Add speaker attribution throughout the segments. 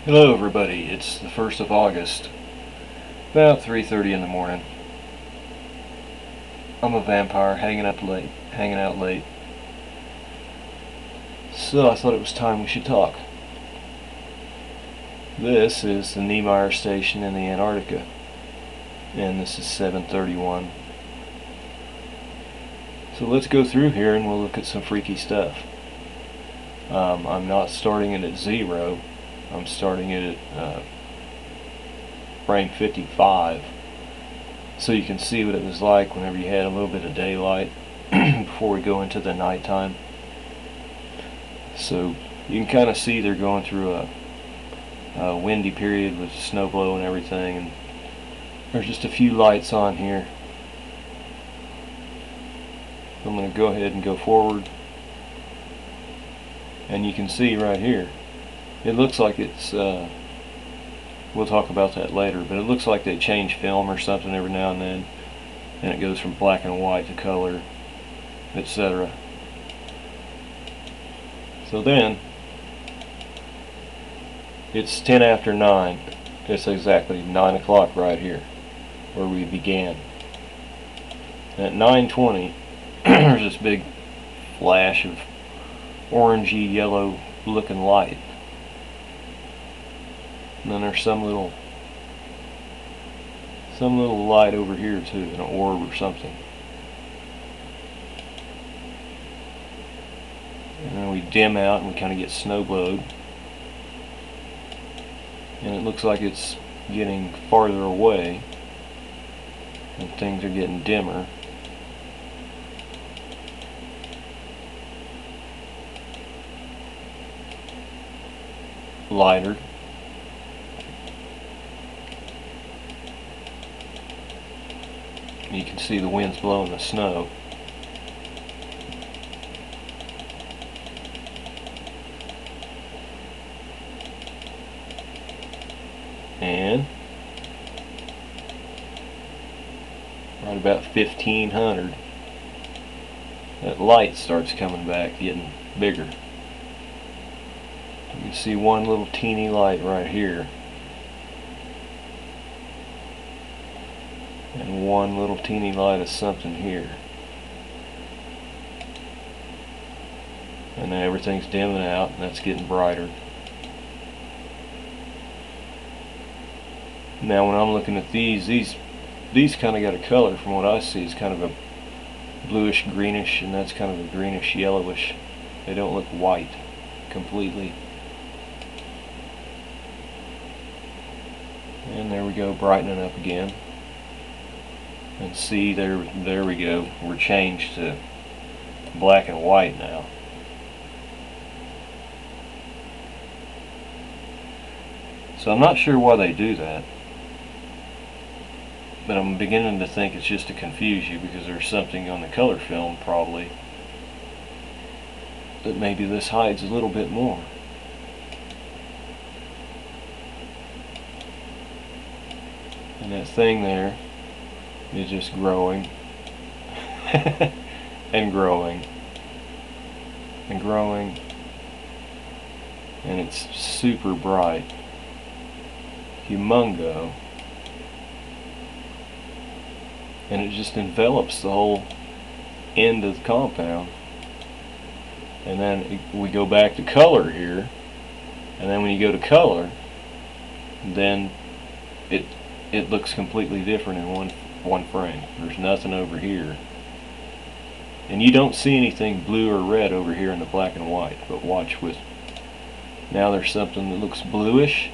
Speaker 1: Hello everybody, it's the 1st of August, about 3:30 in the morning. I'm a vampire hanging out late. So I thought it was time we should talk. This is the Neumayer Station in the Antarctica, and this is 7:31. So let's go through here and we'll look at some freaky stuff. I'm not starting it at 0. I'm starting it at rank 55, so you can see what it was like whenever you had a little bit of daylight before we go into the nighttime. So you can kind of see they're going through a windy period with snow blow and everything, and there's just a few lights on here. I'm going to go ahead and go forward, and you can see right here it looks like it's we'll talk about that later, but it looks like they change film or something every now and then, and it goes from black and white to color, etc. So then it's 10 after 9. It's exactly 9 o'clock right here where we began. At 9:20 there's this big flash of orangey yellow looking light, and then there's some little light over here too, an orb or something. And then we dim out and we kind of get snow blowed, and it looks like it's getting farther away and things are getting dimmer. Lighter. You can see the wind's blowing the snow. And right about 1500, that light starts coming back, getting bigger. You can see one little teeny light right here, and one little teeny light of something here, and then everything's dimming out and that's getting brighter. Now when I'm looking at these kind of got a color. From what I see, it's kind of a bluish greenish, and that's kind of a greenish yellowish. They don't look white completely. And there we go, brightening up again. And see, there we go, we're changed to black and white now. So I'm not sure why they do that, but I'm beginning to think it's just to confuse you, because there's something on the color film probably that maybe this hides a little bit more. And that thing there is just growing and growing and growing, and it's super bright, humongo, and it just envelops the whole end of the compound. And then we go back to color here, and then when you go to color, then it looks completely different in one frame. There's nothing over here, and you don't see anything blue or red over here in the black and white. But watch, with now there's something that looks bluish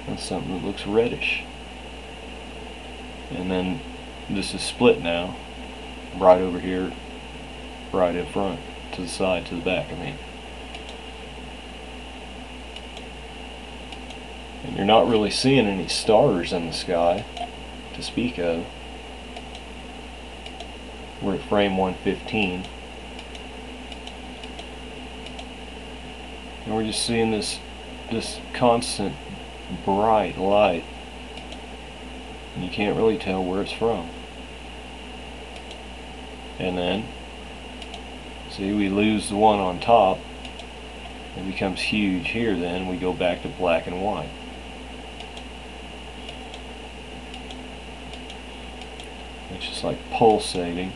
Speaker 1: and something that looks reddish, and then this is split now, right over here, right in front, to the side, to the back, I mean. And you're not really seeing any stars in the sky to speak of. We're at frame 115, and we're just seeing this constant bright light, and you can't really tell where it's from. And then see, we lose the one on top, It becomes huge here, then we go back to black and white. It's just like pulsating.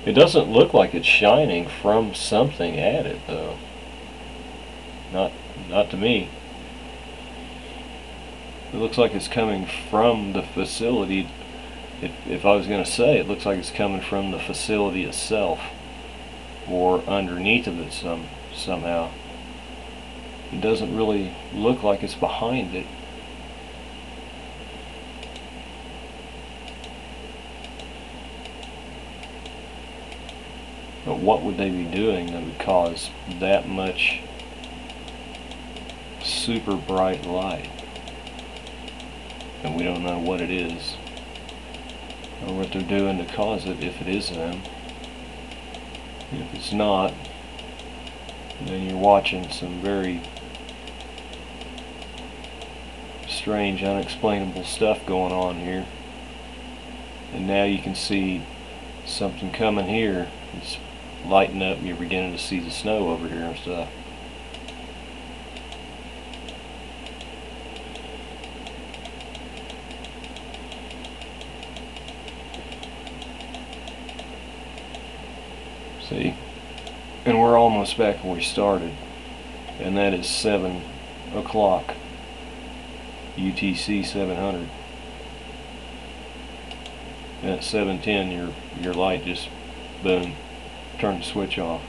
Speaker 1: It doesn't look like it's shining from something at it, though. Not to me. It looks like it's coming from the facility. If I was going to say, it looks like it's coming from the facility itself, or underneath of it somehow. It doesn't really look like it's behind it. But what would they be doing that would cause that much super bright light? And we don't know what it is, or what they're doing to cause it, if it is them. If it's not, then you're watching some very strange, unexplainable stuff going on here. And now you can see something coming here. It's lighting up, and you're beginning to see the snow over here and stuff. See? And we're almost back where we started, and that is 7 o'clock UTC 700. And at 7:10 your light just boom, turn the switch off.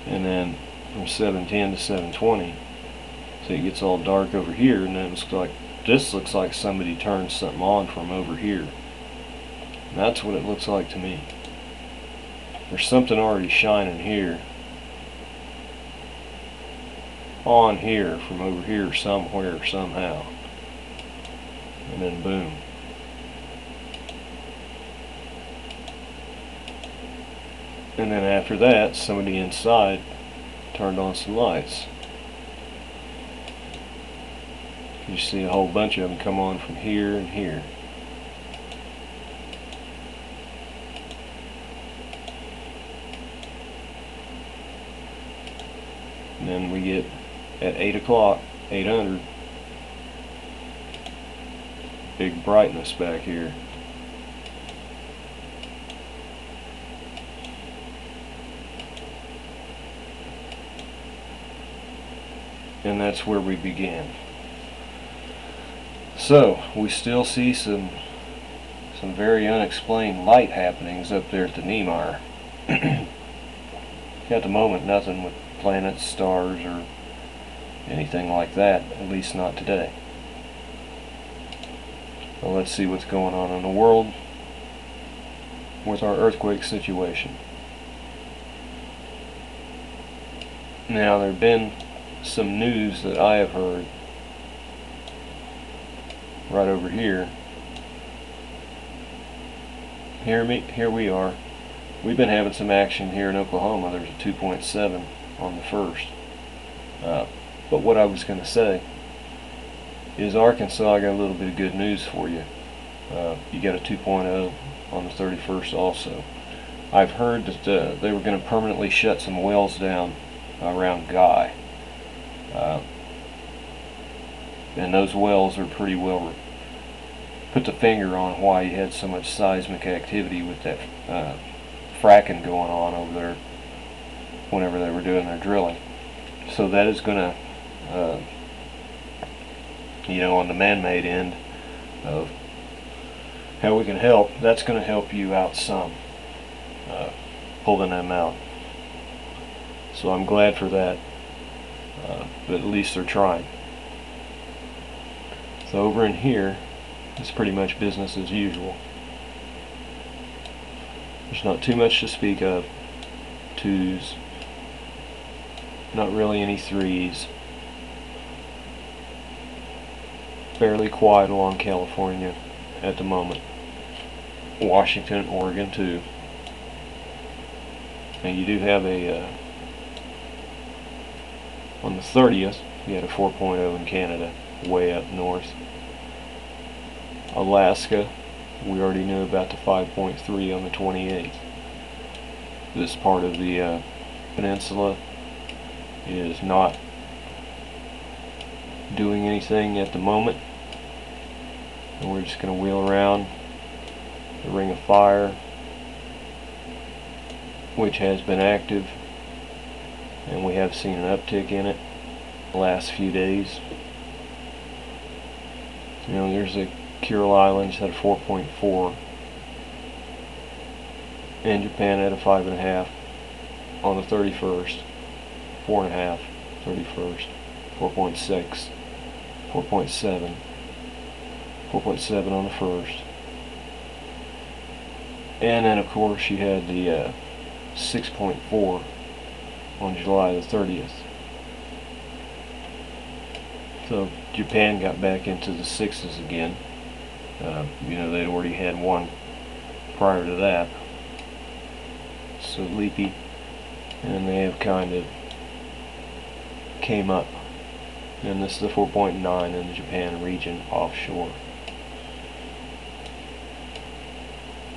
Speaker 1: And then from 7:10 to 7:20, so it gets all dark over here, and then this looks like somebody turned something on from over here. And that's what it looks like to me. There's something already shining here, on here, from over here somewhere, somehow. And then boom. And then after that, somebody inside turned on some lights. You see a whole bunch of them come on from here and here. And then we get at 8 o'clock, 800, big brightness back here. And that's where we began. So we still see some very unexplained light happenings up there at the Neumayer. At the moment, nothing with planets, stars, or anything like that, at least not today. Well, let's see what's going on in the world with our earthquake situation. Now, there have been some news that I have heard right over here. Here we are. We've been having some action here in Oklahoma. There's a 2.7 on the 1st. But what I was going to say is Arkansas, I got a little bit of good news for you. You got a 2.0 on the 31st also. I've heard that they were going to permanently shut some wells down around Guy. And those wells are pretty well put the finger on why you had so much seismic activity with that fracking going on over there whenever they were doing their drilling. So that is going to, on the man-made end of how we can help, that's going to help you out some, pulling them out. So I'm glad for that, but at least they're trying. So over in here, it's pretty much business as usual. There's not too much to speak of. 2s, not really any 3s. Fairly quiet along California at the moment. Washington, Oregon too. And you do have on the 30th, you had a 4.0 in Canada, way up north. Alaska We already knew about the 5.3 on the 28th. This part of the peninsula is not doing anything at the moment, and we're just going to wheel around the ring of fire, which has been active, and we have seen an uptick in it the last few days. You know, there's the Kuril Islands at a 4.4, and Japan at a 5.5 on the 31st, 4.5, 31st, 4.6, 4.7, 4.7 on the 1st. And then of course you had the 6.4 on July the 30th. So Japan got back into the sixes again. You know, they'd already had one prior to that. So leapy, and they have kind of came up. And this is the 4.9 in the Japan region offshore.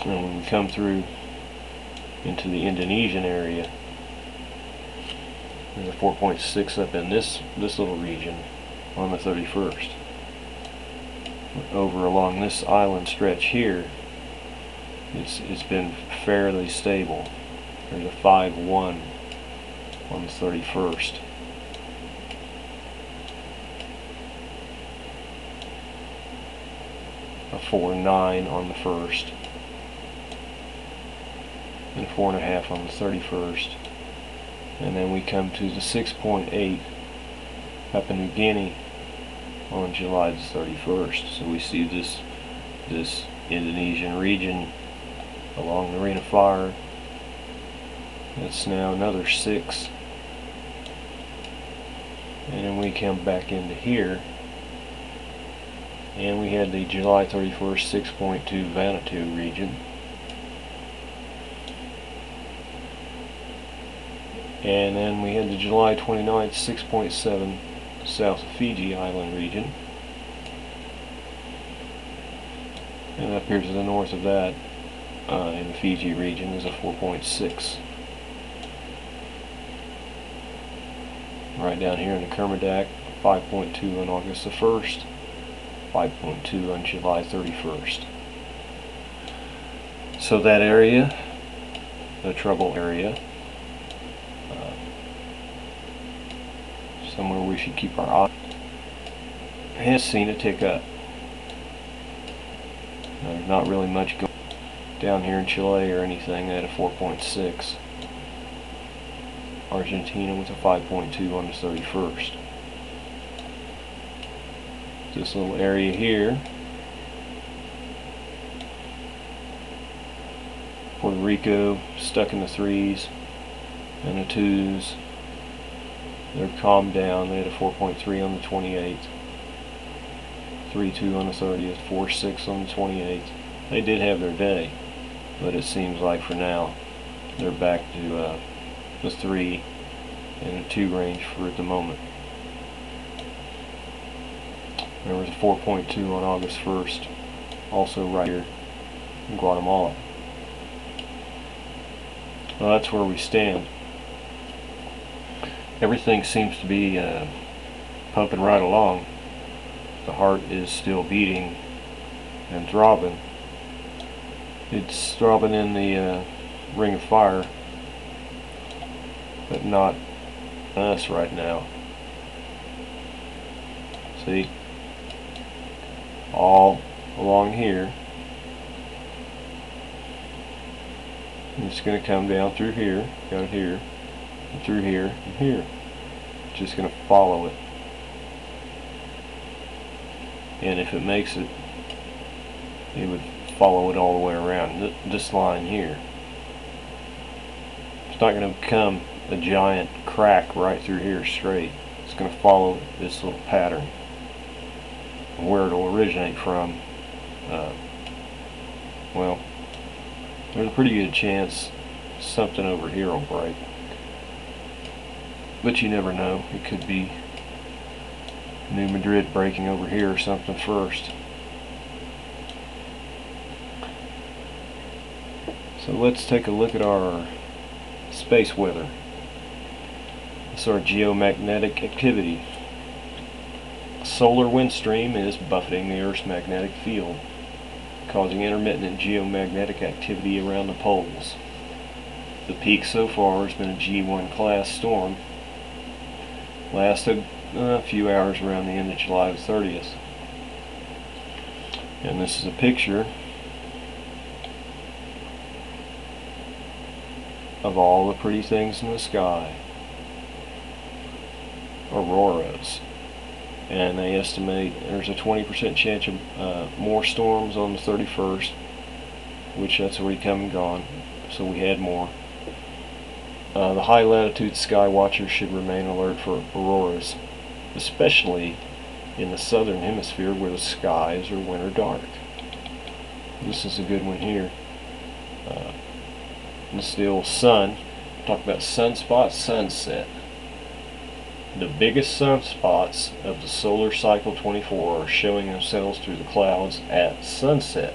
Speaker 1: And when we come through into the Indonesian area, there's a 4.6 up in this little region on the 31st. Over along this island stretch here, it's been fairly stable. There's a 5.1 on the 31st. A 4.9 on the 1st. And 4.5 on the 31st. And then we come to the 6.8 up in New Guinea on July the 31st. So we see this Indonesian region along the ring of fire. It's now another 6. And then we come back into here, and we had the July 31st 6.2 Vanuatu region. And then we had the July 29th 6.7 South Fiji Island region. And up here to the north of that, in the Fiji region, is a 4.6. Right down here in the Kermadec, 5.2 on August the 1st, 5.2 on July 31st. So that area, the trouble area, somewhere we should keep our eye, has seen a tick up. Now, there's not really much going down here in Chile or anything. They had a 4.6. Argentina with a 5.2 on the 31st. This little area here, Puerto Rico stuck in the 3s and the 2s. They're calmed down. They had a 4.3 on the 28th, 3.2 on the 30th, 4.6 on the 28th. They did have their day, but it seems like for now they're back to the 3 and the 2 range for at the moment. There was a 4.2 on August 1st, also right here in Guatemala. Well, that's where we stand. Everything seems to be pumping right along. The heart is still beating and throbbing. It's throbbing in the ring of fire, but not us right now. See? All along here. It's going to come down through here, down here, and through here, and here. It's just going to follow it. And if it makes it, it would follow it all the way around. This line here. It's not going to become a giant crack right through here straight. It's going to follow this little pattern. Where it'll originate from, well, there's a pretty good chance something over here will break. But you never know. It could be New Madrid breaking over here or something first. So let's take a look at our space weather. This is our geomagnetic activity. A solar wind stream is buffeting the Earth's magnetic field, causing intermittent geomagnetic activity around the poles. The peak so far has been a G1 class storm. Lasted a few hours around the end of July the 30th. And this is a picture of all the pretty things in the sky. Auroras. And they estimate there's a 20% chance of more storms on the 31st, which that's already come and gone, so we had more. The high latitude sky watchers should remain alert for auroras, especially in the southern hemisphere where the skies are winter dark. This is a good one here. This is the old sun. Talk about sunspot, sunset. The biggest sunspots of the solar cycle 24 are showing themselves through the clouds at sunset.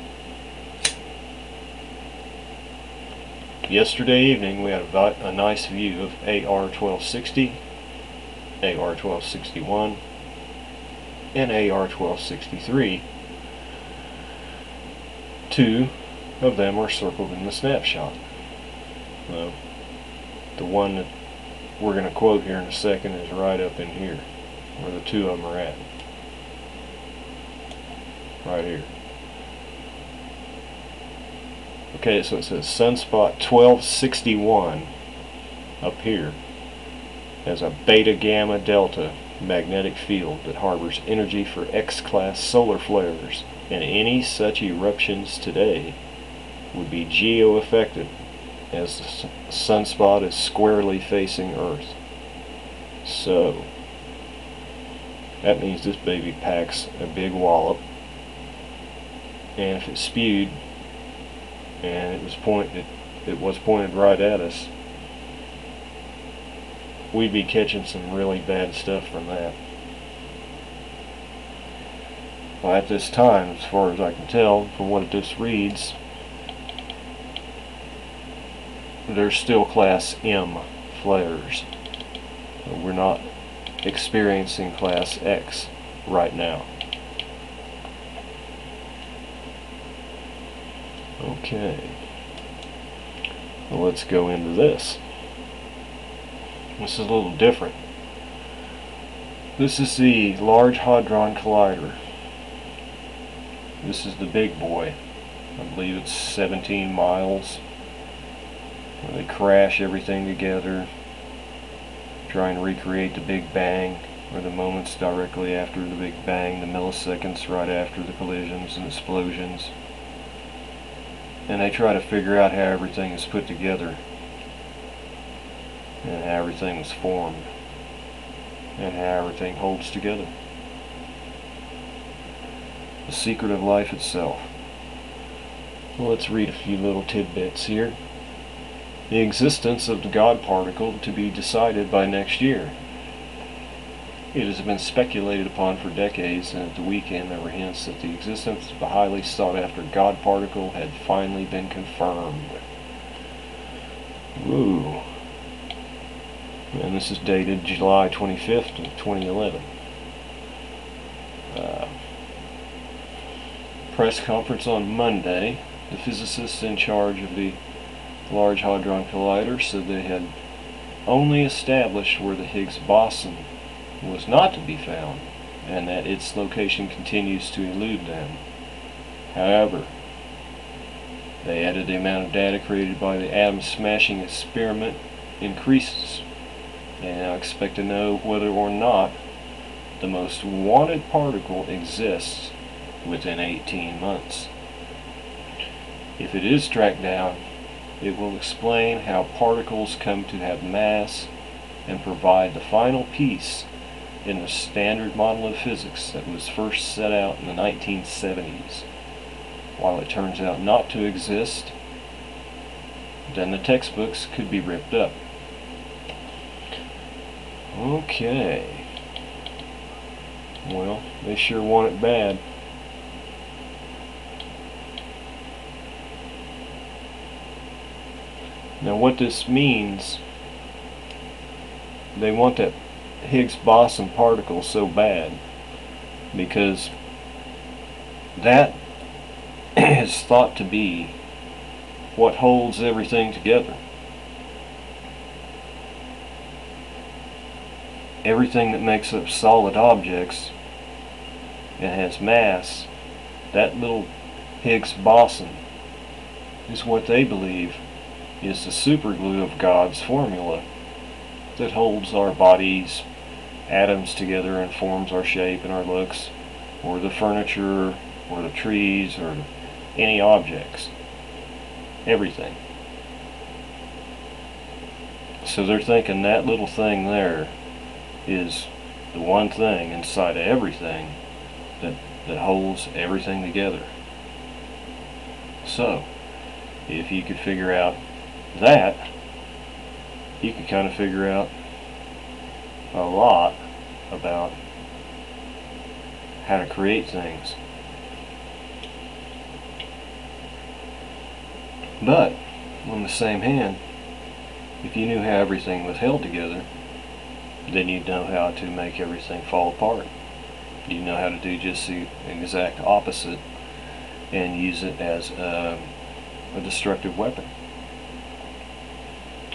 Speaker 1: Yesterday evening we had a nice view of AR 1260, AR 1261, and AR 1263. Two of them are circled in the snapshot. The one that we're going to quote here in a second is right up in here, where the two of them are at. Right here. Okay, so it says sunspot 1261 up here has a beta gamma delta magnetic field that harbors energy for X-class solar flares, and any such eruptions today would be geo-affected, as the sunspot is squarely facing Earth. So that means this baby packs a big wallop, and if it spewed and it was pointed right at us, we'd be catching some really bad stuff from that. Well, at this time, as far as I can tell from what this reads, there's still class M flares. We're not experiencing class X right now. Okay, well, let's go into this. This is a little different. This is the Large Hadron Collider. This is the big boy. I believe it's 17 miles. Where they crash everything together, trying to recreate the Big Bang, or the moments directly after the Big Bang, the milliseconds right after the collisions and explosions. And they try to figure out how everything is put together, and how everything was formed, and how everything holds together. The secret of life itself. Well, let's read a few little tidbits here. The existence of the God particle to be decided by next year. It has been speculated upon for decades, and at the weekend there were hints that the existence of a highly sought after God particle had finally been confirmed. Woo. And this is dated July 25th of 2011. Press conference on Monday. The physicists in charge of the Large Hadron Collider said they had only established where the Higgs boson was not to be found, and that its location continues to elude them. However, they added the amount of data created by the atom smashing experiment increases, and now expect to know whether or not the most wanted particle exists within 18 months. If it is tracked down, it will explain how particles come to have mass and provide the final piece in the standard model of physics that was first set out in the 1970s. While it turns out not to exist, then the textbooks could be ripped up. Okay. Well, they sure want it bad. Now what this means, they want that Higgs boson particle so bad because that is thought to be what holds everything together. Everything that makes up solid objects and has mass, that little Higgs boson is what they believe is the superglue of God's formula that holds our bodies, atoms together and forms our shape and our looks, or the furniture, or the trees, or any objects. Everything. So they're thinking that little thing there is the one thing inside of everything that holds everything together. So, if you could figure out that, you could kind of figure out a lot about how to create things. But, on the same hand, if you knew how everything was held together, then you'd know how to make everything fall apart. You know how to do just the exact opposite and use it as a destructive weapon.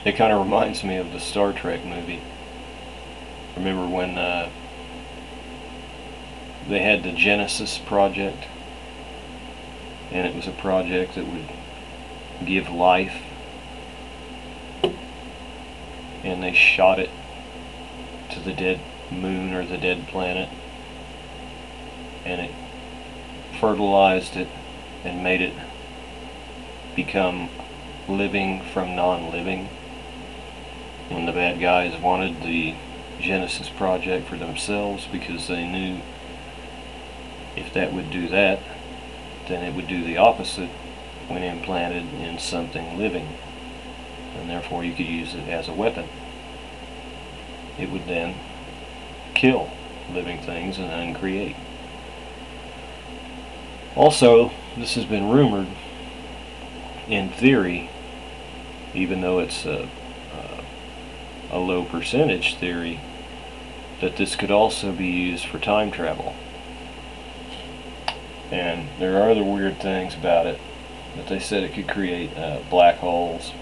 Speaker 1: It kind of reminds me of the Star Trek movie. Remember when they had the Genesis project, and it was a project that would give life, and they shot it to the dead moon or the dead planet, and it fertilized it and made it become living from non-living. When the bad guys wanted the Genesis project for themselves because they knew if that would do that, then it would do the opposite when implanted in something living, and therefore you could use it as a weapon. It would then kill living things and then create. Also, this has been rumored in theory, even though it's a low percentage theory, that this could also be used for time travel. And there are other weird things about it, that they said it could create black holes.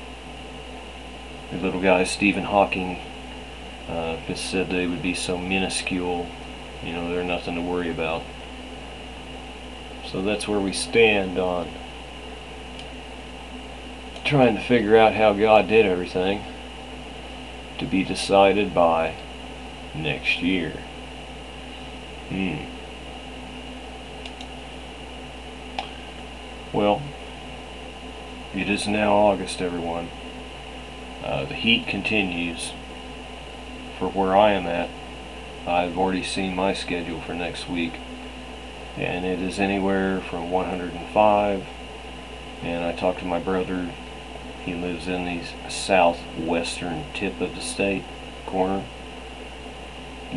Speaker 1: The little guy Stephen Hawking just said they would be so minuscule, you know, they're nothing to worry about. So that's where we stand on trying to figure out how God did everything, to be decided by next year. Well, it is now August, everyone. The heat continues. For where I am at, I've already seen my schedule for next week, and it is anywhere from 105, and I talked to my brother. He lives in the southwestern tip of the state, corner,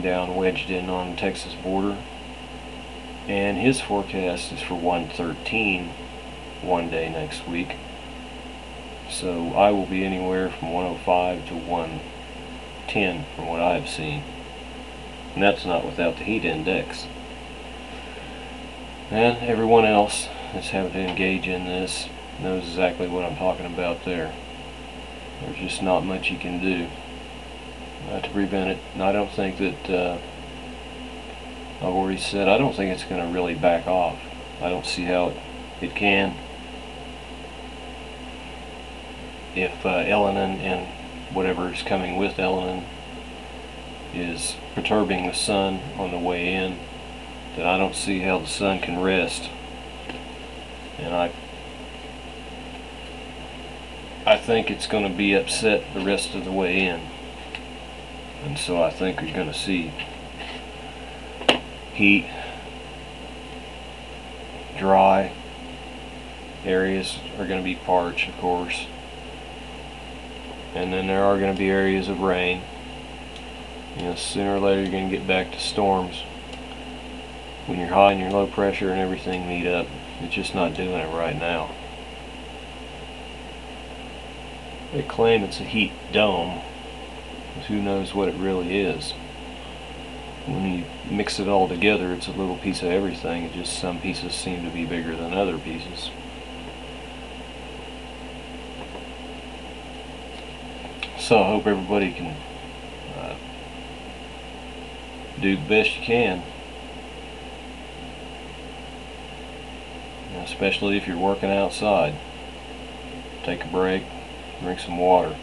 Speaker 1: down wedged in on the Texas border, and his forecast is for 113 one day next week. So I will be anywhere from 105 to 110 from what I've seen, and that's not without the heat index. And everyone else that's having to engage in this knows exactly what I'm talking about there. There's just not much you can do to prevent it. And I don't think that, I've already said, I don't think it's going to really back off. I don't see how it can. If Elenin and whatever is coming with Elenin is perturbing the sun on the way in, then I don't see how the sun can rest. And I think it's going to be upset the rest of the way in. And so I think you're going to see heat, dry areas are going to be parched, of course. And then there are going to be areas of rain. You know, sooner or later you're going to get back to storms. When your high and your low pressure and everything meet up, it's just not doing it right now. They claim it's a heat dome, but who knows what it really is. When you mix it all together, it's a little piece of everything. It just some pieces seem to be bigger than other pieces. So I hope everybody can do the best you can, especially if you're working outside. Take a break, drink some water.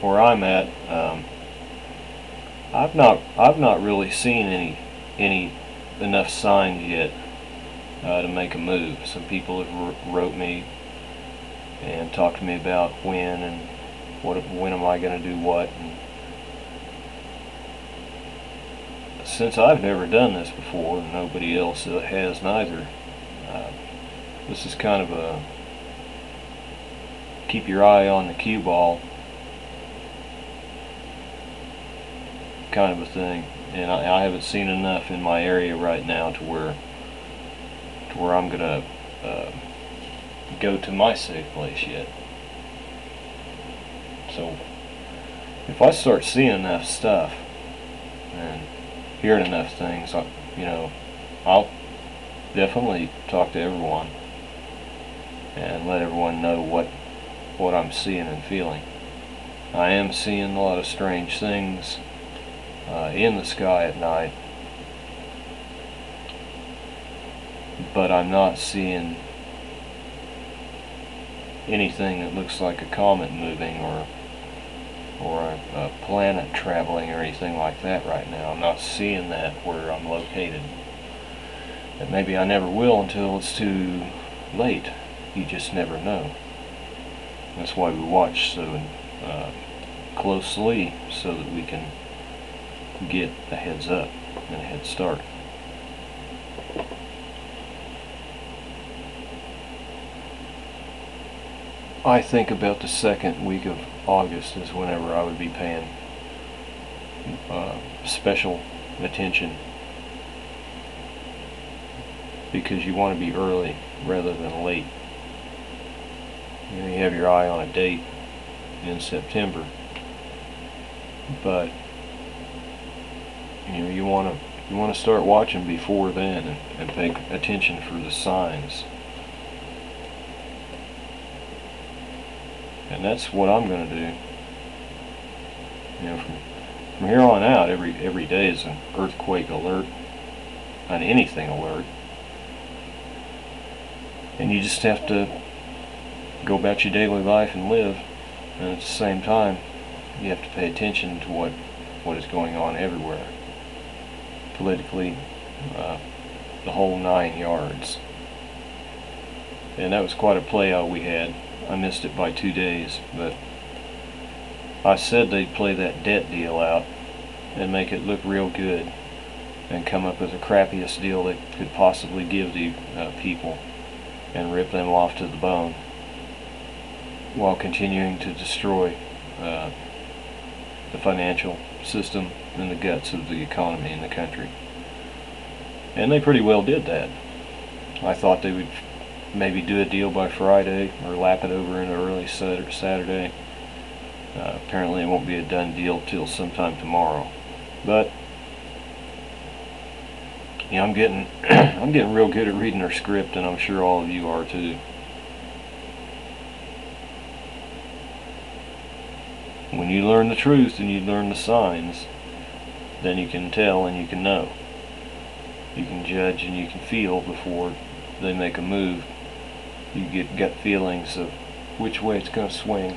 Speaker 1: Where I'm at, I've not really seen any enough signs yet to make a move. Some people have wrote me and talked to me about when and when am I going to do what. And since I've never done this before, and nobody else has neither, this is kind of a keep your eye on the cue ball kind of a thing, and I haven't seen enough in my area right now to where I'm gonna go to my safe place yet. So if I start seeing enough stuff and hearing enough things, I'll definitely talk to everyone and let everyone know what I'm seeing and feeling. I am seeing a lot of strange things in the sky at night, but I'm not seeing anything that looks like a comet moving or a planet traveling or anything like that right now. I'm not seeing that where I'm located. And maybe I never will until it's too late. You just never know. That's why we watch so closely, so that we can get a heads up and a head start. I think about the second week of August is whenever I would be paying special attention, because you want to be early rather than late. You have your eye on a date in September, but you want to start watching before then and pay attention for the signs. And that's what I'm going to do. From here on out, every day is an earthquake alert, an anything alert, and you just have to go about your daily life and live. And at the same time, you have to pay attention to what is going on everywhere, politically, the whole 9 yards. And that was quite a play out we had. I missed it by 2 days, but I said they'd play that debt deal out and make it look real good and come up with the crappiest deal they could possibly give the people and rip them off to the bone, while continuing to destroy the financial system and the guts of the economy in the country. And they pretty well did that. I thought they would maybe do a deal by Friday or lap it over into early Saturday. Apparently it won't be a done deal till sometime tomorrow. But I'm getting I'm getting real good at reading their script, and I'm sure all of you are too. When you learn the truth and you learn the signs, then you can tell and you can know. You can judge and you can feel before they make a move. You get gut feelings of which way it's going to swing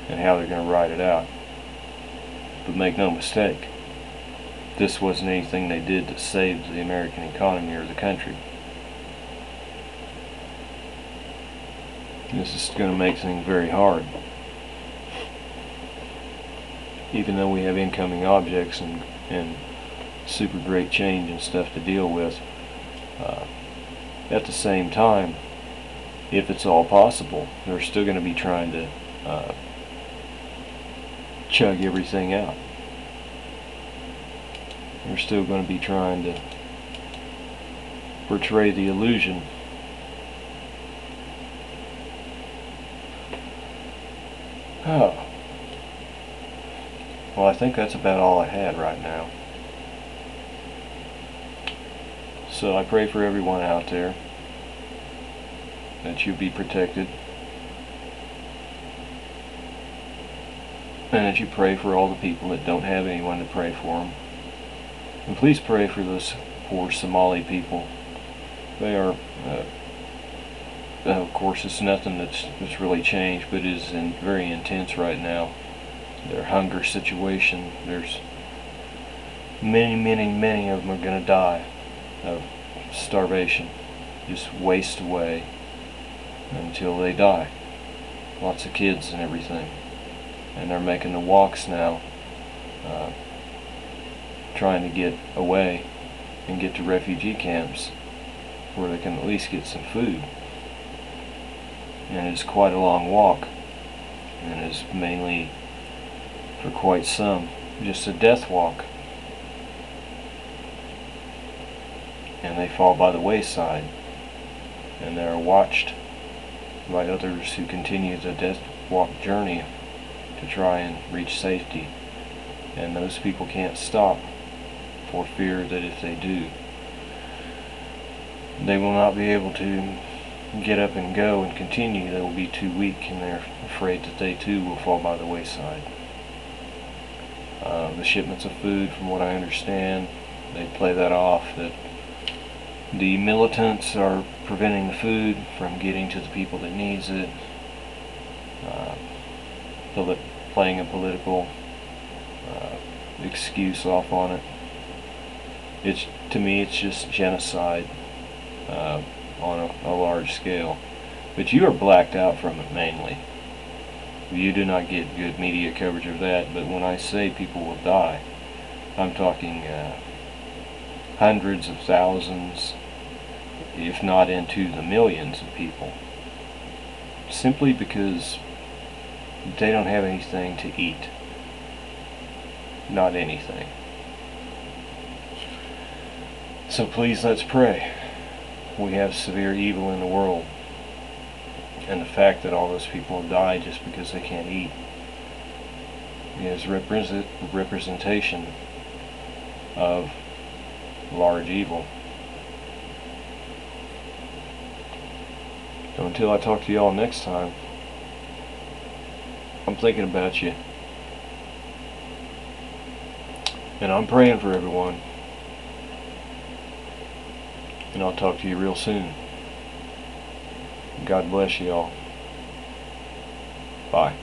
Speaker 1: and how they're going to ride it out. But make no mistake, this wasn't anything they did to save the American economy or the country. This is going to make things very hard. Even though we have incoming objects and super great change and stuff to deal with, at the same time, if it's all possible, they're still going to be trying to chug everything out. They're still going to be trying to portray the illusion. Oh. Well, I think that's about all I had right now. So I pray for everyone out there that you be protected, and that you pray for all the people that don't have anyone to pray for them. And please pray for those poor Somali people. They are, of course, it's nothing that's really changed, but it is very intense right now. Their hunger situation, there's many of them are going to die of starvation, just waste away until they die. Lots of kids and everything, and they're making the walks now, trying to get away and get to refugee camps where they can at least get some food. And it's quite a long walk, and it's mainly, for quite some, just a death walk. And they fall by the wayside, and they are watched by others who continue the death walk journey to try and reach safety. And those people can't stop for fear that if they do, they will not be able to get up and go and continue. They will be too weak, and they're afraid that they too will fall by the wayside. The shipments of food, from what I understand, they play that off, that the militants are preventing the food from getting to the people that needs it, playing a political excuse off on it. To me, it's just genocide on a large scale. But you are blacked out from it mainly. You do not get good media coverage of that, but when I say people will die, I'm talking hundreds of thousands, if not into the millions of people, simply because they don't have anything to eat. Not anything. So please, let's pray. We have severe evil in the world, and the fact that all those people have died just because they can't eat is representation of large evil. So until I talk to y'all next time, I'm thinking about you, and I'm praying for everyone, and I'll talk to you real soon. God bless you all. Bye.